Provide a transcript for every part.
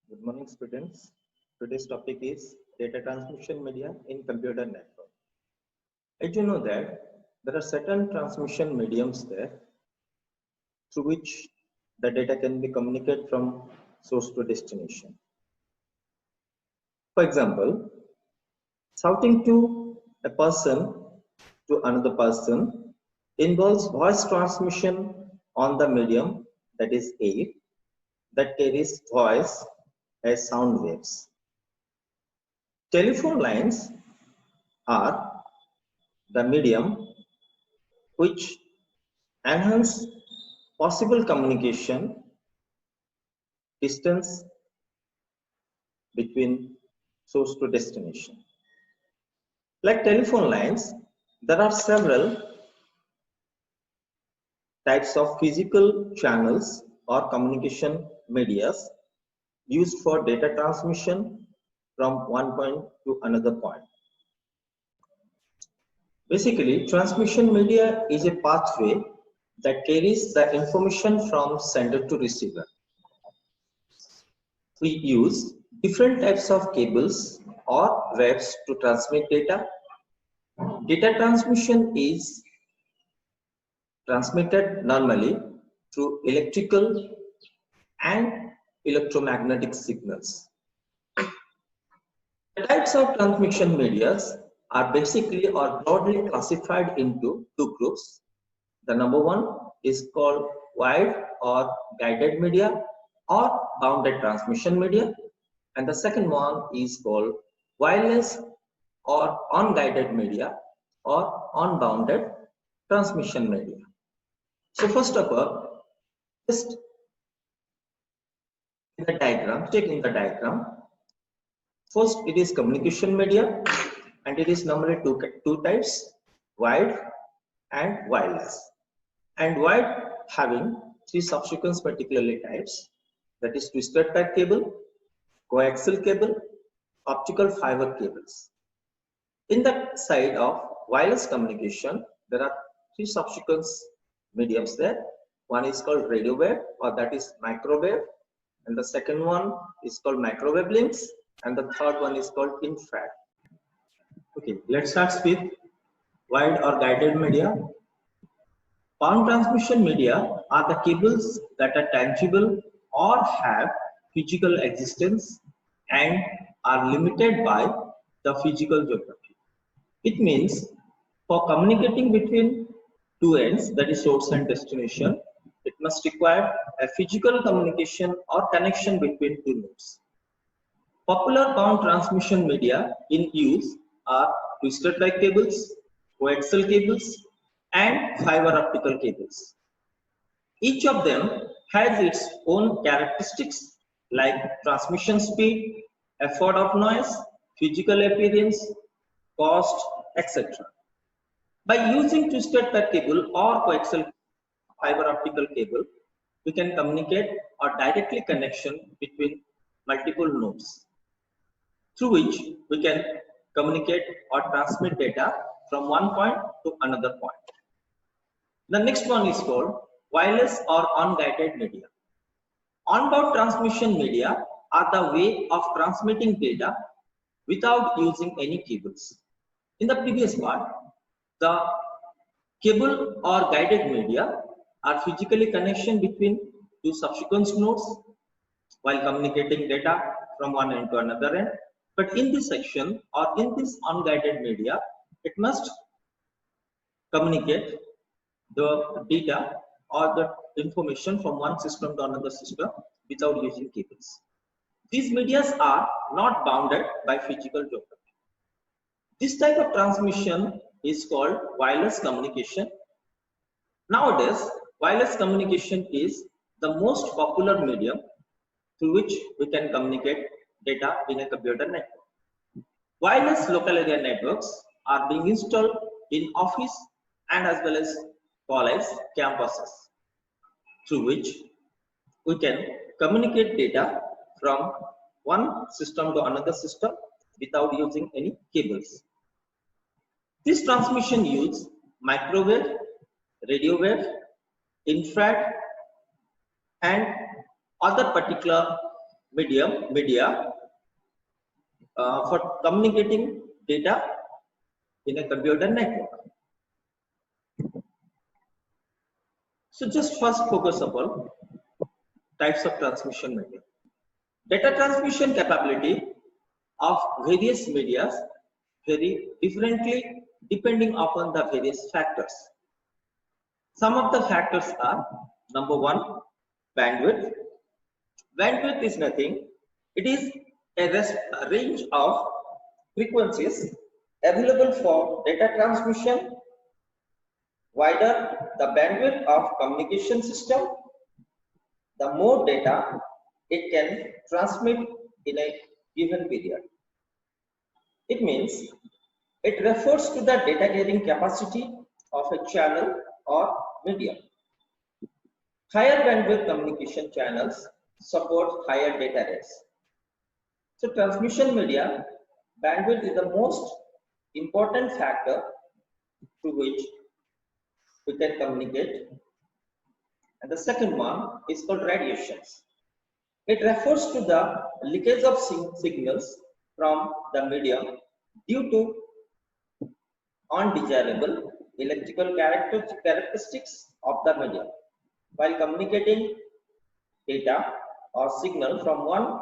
Good morning, students. Today's topic is data transmission media in computer network. As you know that there are certain transmission mediums there through which the data can be communicated from source to destination. For example, shouting to a person to another person involves voice transmission on the medium, that is air, that carries voice as sound waves. Telephone lines are the medium which enhance possible communication distance between source to destination. Like telephone lines, there are several types of physical channels or communication medias used for data transmission from one point to another point. Basically, transmission media is a pathway that carries the information from sender to receiver. We use different types of cables or webs to transmit data. Data transmission is transmitted normally through electrical and electromagnetic signals. The types of transmission medias are basically or broadly classified into two groups. The number one is called wired or guided media or bounded transmission media, and the second one is called wireless or unguided media or unbounded transmission media. So first of all, just in the diagram, take in the diagram. First, it is communication media, and it is normally two types, wired and wireless. And wired having three subsequent particularly types, that is twisted pair cable, coaxial cable, optical fiber cables. In the side of wireless communication, there are three subsequent mediums there. One is called radio wave, or that is microwave, and the second one is called microwave links, and the third one is called infrared. Okay, let's start with wired or guided media. Bound transmission media are the cables that are tangible or have physical existence and are limited by the physical geography. It means for communicating between two ends, that is source and destination, it must require a physical communication or connection between two nodes. Popular bound transmission media in use are twisted pair cables, coaxial cables, and fiber optical cables. Each of them has its own characteristics like transmission speed, effort of noise, physical appearance, cost, etc. By using twisted pair cable or coaxial fiber optical cable, we can communicate or directly connection between multiple nodes, through which we can communicate or transmit data from one point to another point. The next one is called wireless or unguided media. Onboard transmission media are the way of transmitting data without using any cables. In the previous part, the cable or guided media are physically connection between two subsequent nodes while communicating data from one end to another end. But in this section or in this unguided media, it must communicate the data or the information from one system to another system without using cables. These medias are not bounded by physical geography. This type of transmission is called wireless communication. Nowadays, wireless communication is the most popular medium through which we can communicate data in a computer network. Wireless local area networks are being installed in office and as well as college campuses, through which we can communicate data from one system to another system without using any cables. This transmission uses microwave, radio wave, infrared, and other particular media for communicating data in a computer network. So just first focus upon types of transmission media. Data transmission capability of various media vary differently depending upon the various factors. Some of the factors are: number one, bandwidth. Bandwidth is nothing. It is a range of frequencies available for data transmission. Wider the bandwidth of communication system, the more data it can transmit in a given period. It means it refers to the data carrying capacity of a channel or medium. Higher bandwidth communication channels support higher data rates. So transmission media bandwidth is the most important factor through which we can communicate. And the second one is called radiations. It refers to the leakage of signals from the medium due to undesirable electrical characteristics of the medium. While communicating data or signal from one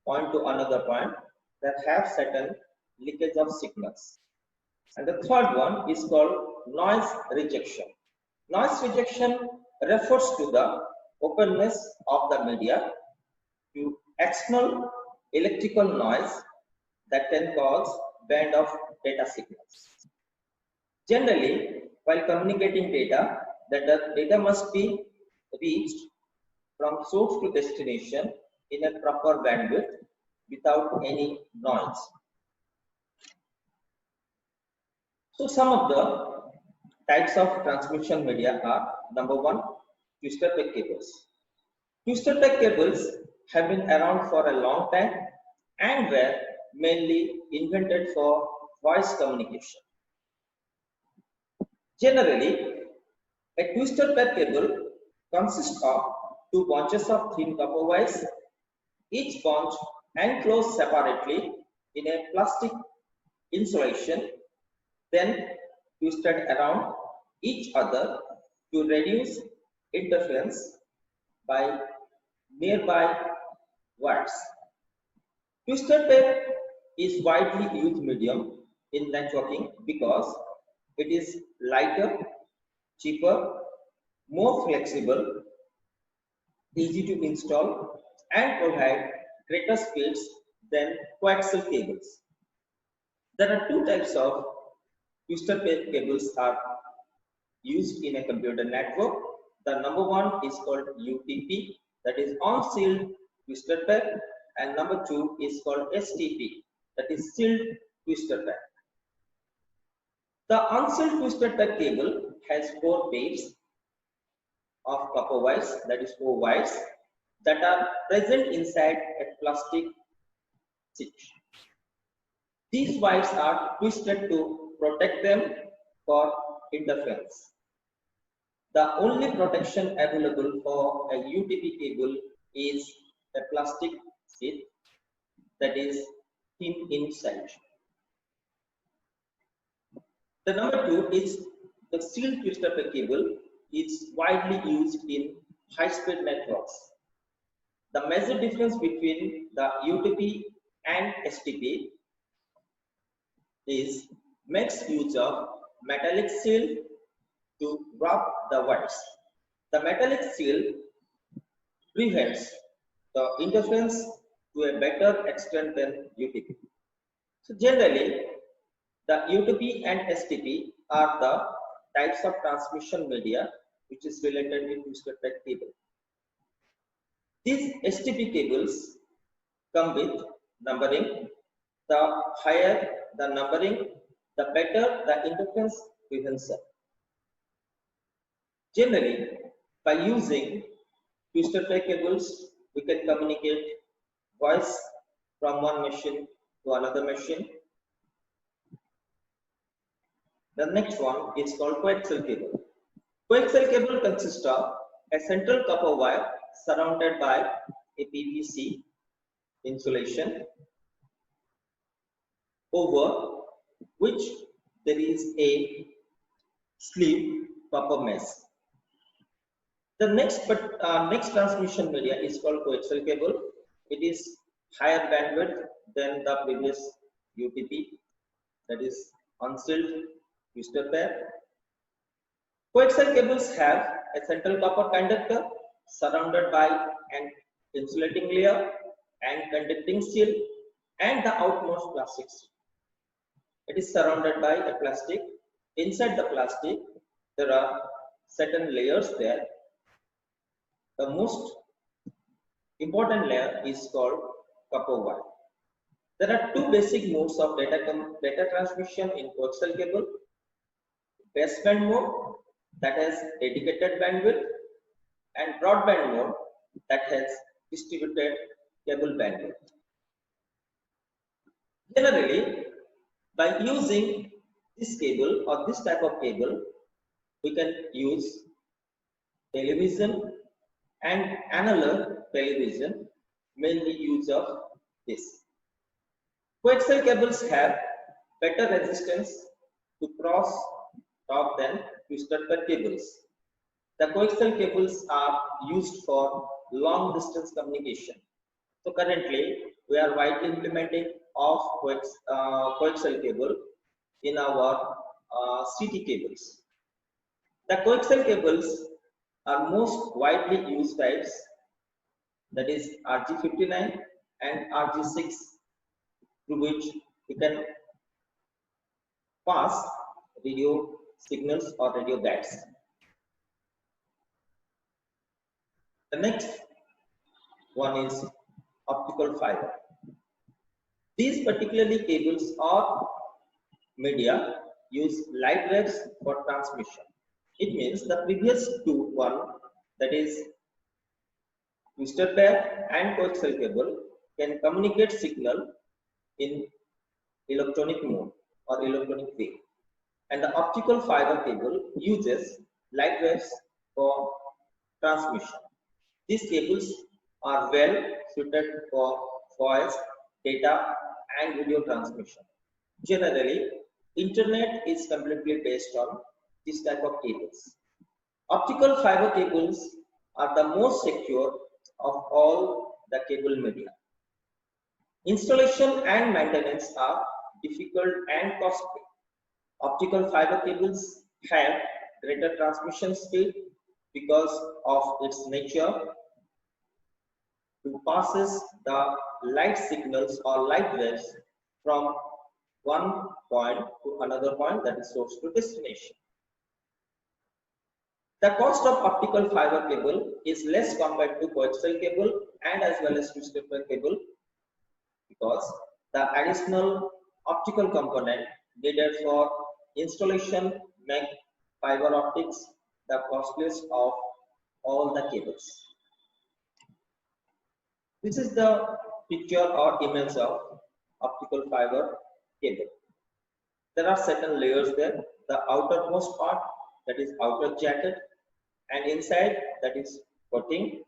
point to another point, that have certain leakage of signals. And the third one is called noise rejection. Noise rejection refers to the openness of the media to external electrical noise that can cause band of data signals. Generally, while communicating data, the data must be reached from source to destination in a proper bandwidth without any noise. So some of the types of transmission media are: number one, twisted pair cables. Twisted pair cables have been around for a long time and were mainly invented for voice communication. Generally, a twisted pair cable consists of two bunches of thin copper wires, each bunch enclosed separately in a plastic insulation, then twisted around each other to reduce interference by nearby wires. Twisted pair is widely used medium in networking because it is lighter, cheaper, more flexible, easy to install, and provide greater speeds than coaxial cables. There are two types of twisted pair cables are used in a computer network. The number one is called UTP, that is unsealed twisted pair, and number two is called STP, that is sealed twisted pair. The unsealed twisted pair cable has four pairs of copper wires, that is four wires, that are present inside a plastic switch. These wires are twisted to protect them for interference. The only protection available for a UTP cable is a plastic sheath that is thin inside. The number two is the sealed twisted pair cable is widely used in high-speed networks. The major difference between the UTP and STP is makes use of metallic seal to wrap the wires. The metallic seal prevents the interference to a better extent than UTP. So generally, the UTP and STP are the types of transmission media which is related with twisted pair cable. These STP cables come with numbering. The higher the numbering, the better the interference prevention. Generally, by using twisted pair cables, we can communicate voice from one machine to another machine. The next one is called coaxial cable. Coaxial cable consists of a central copper wire surrounded by a PVC insulation over which there is a sleeve copper mesh. The next transmission media is called coaxial cable. It is higher bandwidth than the previous UTP, that is unsealed twisted pair. Coaxial cables have a central copper conductor surrounded by an insulating layer and conducting steel and the outmost plastic steel. It is surrounded by a plastic. Inside the plastic, there are certain layers there. The most important layer is called copper wire. There are two basic modes of data transmission in coaxial cable. Baseband mode that has dedicated bandwidth and broadband mode that has distributed cable bandwidth. Generally, by using this cable or this type of cable, we can use television and analog television, mainly use of this. Coaxial cables have better resistance to cross talk than twisted pair cables. The coaxial cables are used for long distance communication. So currently, we are widely implementing of coaxial cable in our CT cables. The coaxial cables are most widely used types, that is RG59 and RG6, through which we can pass radio signals or radio bands. The next one is optical fiber. These particularly cables or media use light waves for transmission. It means the previous one, that is twisted pair and coaxial cable, can communicate signal in electronic mode or electronic wave, and the optical fiber cable uses light waves for transmission. These cables are well suited for voice, data and video transmission. Generally, internet is completely based on this type of cables. Optical fiber cables are the most secure of all the cable media. Installation and maintenance are difficult and costly. Optical fiber cables have greater transmission speed because of its nature to passes the light signals or light waves from one point to another point, that is source to destination. The cost of optical fiber cable is less compared to coaxial cable and as well as twisted pair cable, because the additional optical component needed for installation make fiber optics the costliest of all the cables. This is the picture or image of optical fiber cable. There are certain layers there. The outermost part, that is outer jacket, and inside, that is coating,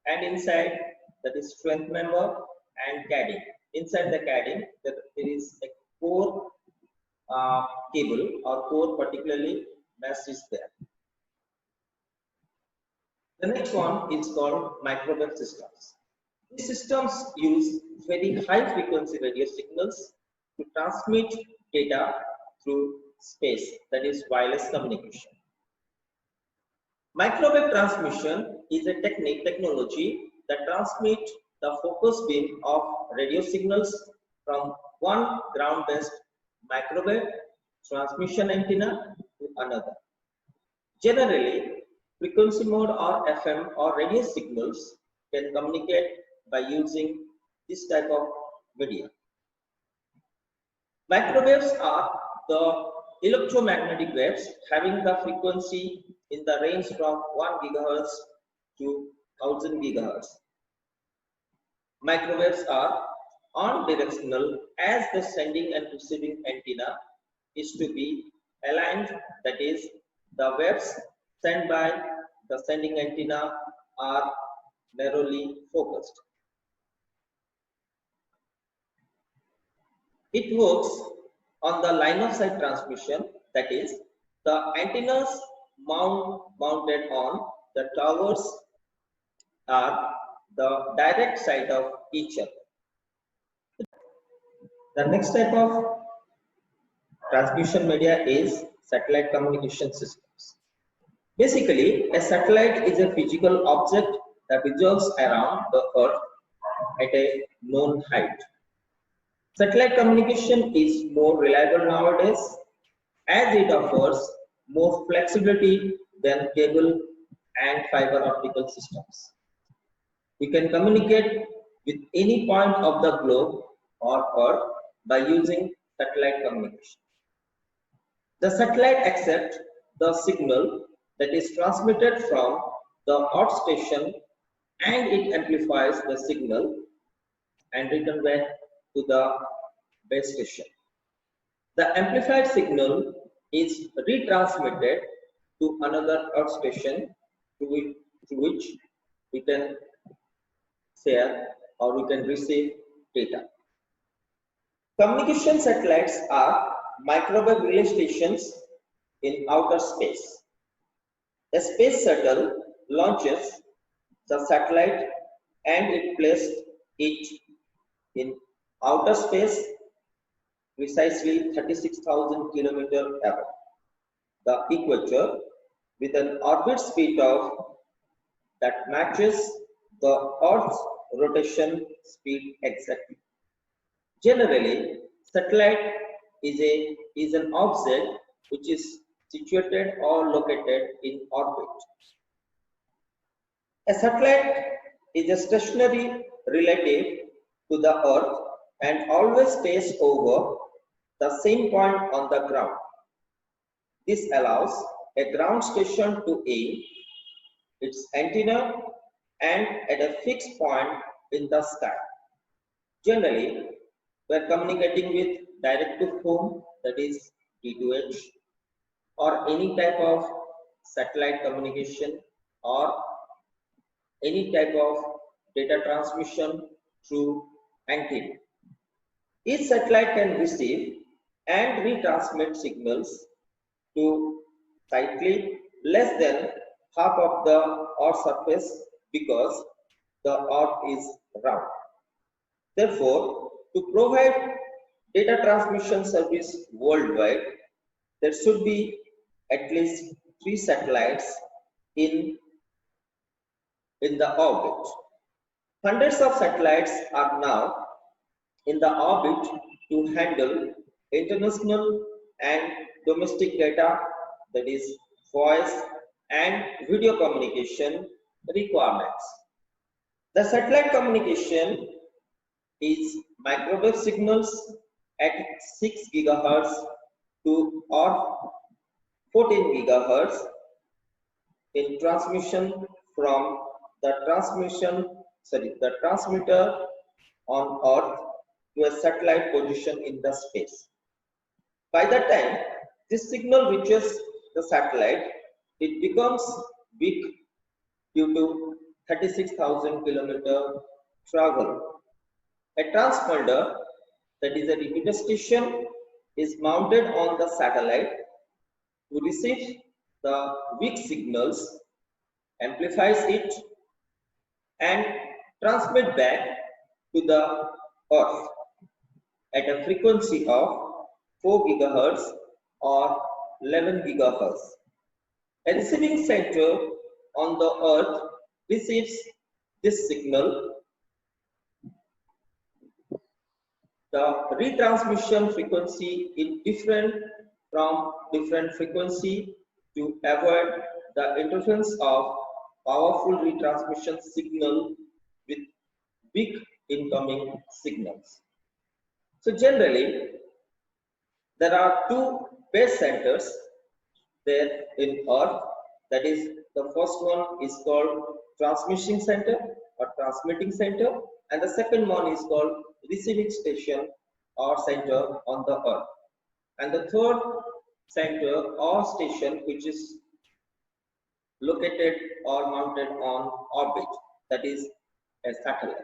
and inside, that is strength member and cadding. Inside the cadding, there is a core cable or core particularly mesh is there. The next one is called microwave systems. These systems use very high frequency radio signals to transmit data through space, that is wireless communication. Microwave transmission is a technology that transmits the focus beam of radio signals from one ground-based microwave transmission antenna to another. Generally, frequency mode or FM or radio signals can communicate by using this type of media. Microwaves are the electromagnetic waves having the frequency in the range from 1 GHz to 1000 GHz. Microwaves are on-directional as the sending and receiving antenna is to be aligned, that is, the waves sent by the sending antenna are narrowly focused. It works on the line of sight transmission, that is, the antennas mounted on the towers are the direct side of each other. The next type of transmission media is satellite communication systems. Basically, a satellite is a physical object that revolves around the Earth at a known height. Satellite communication is more reliable nowadays as it offers more flexibility than cable and fiber optical systems. We can communicate with any point of the globe or Earth by using satellite communication. The satellite accepts the signal that is transmitted from the Earth station and it amplifies the signal and return back to the base station. The amplified signal is retransmitted to another Earth station through which we can share or we can receive data. Communication satellites are microwave relay stations in outer space. A space shuttle launches the satellite and it places it in outer space precisely 36,000 km above the equator with an orbit speed of that matches the Earth's rotation speed exactly. Generally, satellite is an object which is situated or located in orbit. A satellite is a stationary relative to the Earth and always stays over the same point on the ground. This allows a ground station to aim its antenna and at a fixed point in the sky. Generally, we are communicating with direct to home, that is D2H, or any type of satellite communication or any type of data transmission through antenna. Each satellite can receive and retransmit signals to slightly less than half of the Earth's surface because the Earth is round. Therefore, to provide data transmission service worldwide, there should be at least 3 satellites in the orbit. Hundreds of satellites are now in the orbit to handle international and domestic data, that is voice and video communication requirements. The satellite communication is microwave signals at 6 GHz to or 14 GHz in transmission from the transmitter on Earth to a satellite position in the space. By the time this signal reaches the satellite, it becomes weak due to 36,000 km travel. A transponder, that is a repeater station, is mounted on the satellite to receive the weak signals, amplifies it, and transmit back to the Earth at a frequency of 4 GHz or 11 GHz. A receiving center on the Earth receives this signal. The retransmission frequency is different from different frequency to avoid the interference of powerful retransmission signal with weak incoming signals. So generally, there are 2 base centers there in Earth. That is, the first one is called transmission center or transmitting center, and the second one is called receiving station or center on the Earth. And the third center or station which is located or mounted on orbit, that is a satellite.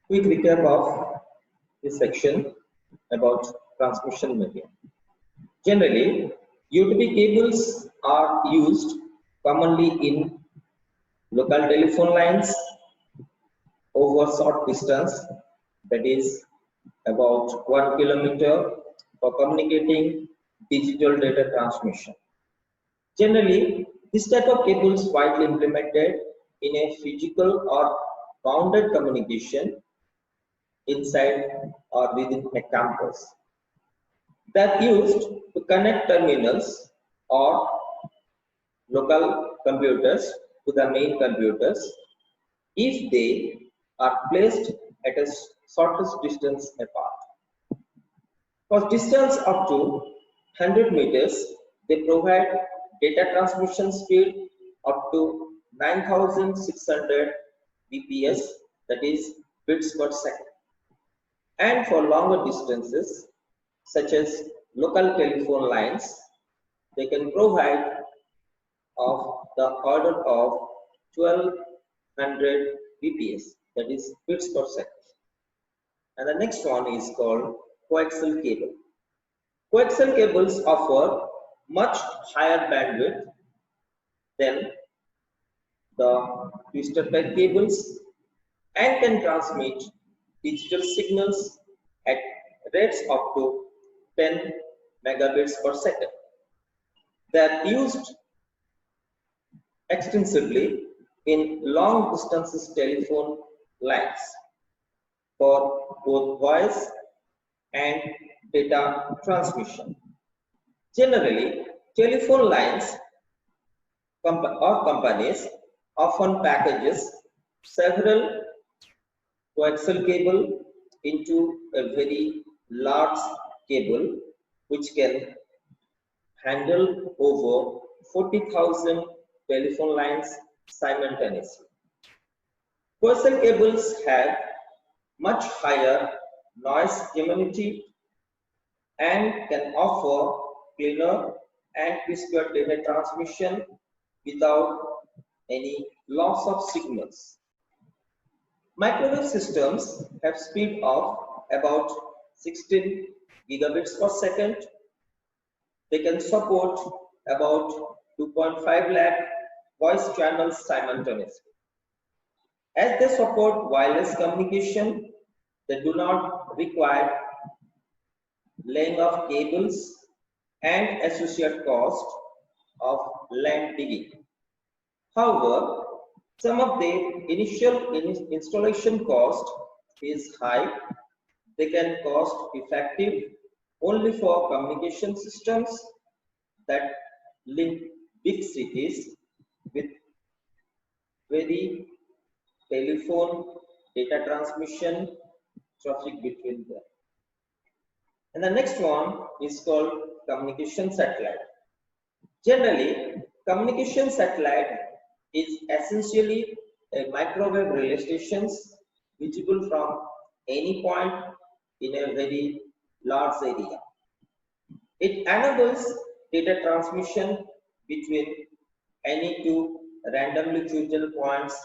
Quick recap of this section. about transmission media. Generally, UTP cables are used commonly in local telephone lines over short distance, that is about 1 kilometer, for communicating digital data transmission. Generally, this type of cable is widely implemented in a physical or bounded communication inside or within a campus. They are used to connect terminals or local computers to the main computers if they are placed at a shortest distance apart. For distance up to 100 meters, they provide data transmission speed up to 9600 bps, that is bits per second. And for longer distances, such as local telephone lines, they can provide of the order of 1200 bps, that is bits per second. And the next one is called coaxial cable. Coaxial cables offer much higher bandwidth than the twisted pair cables and can transmit digital signals at rates up to 10 megabits per second. They are used extensively in long distance telephone lines for both voice and data transmission. Generally, telephone lines or companies often packages several coaxial cable into a very large cable which can handle over 40,000 telephone lines simultaneously. Coaxial cables have much higher noise immunity and can offer cleaner and crisper data transmission without any loss of signals. Microwave systems have speed of about 16 gigabits per second. They can support about 2.5 lakh voice channels simultaneously. As they support wireless communication, they do not require laying of cables and associated cost of land digging. However, some of the initial installation cost is high. They can cost effective only for communication systems that link big cities with very telephone data transmission traffic between them. And the next one is called communication satellite. Generally, communication satellite is essentially a microwave relay stations visible from any point in a very large area. It enables data transmission between any two randomly chosen points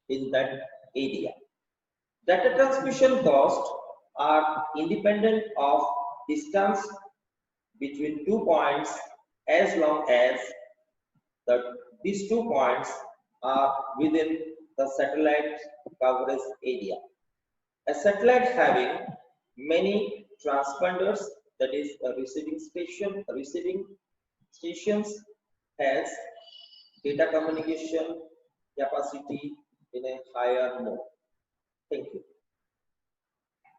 in that area. Data transmission costs are independent of distance between 2 points as long as these 2 points are within the satellite coverage area. A satellite having many transponders, that is a receiving stations, has data communication capacity in a higher mode. Thank you.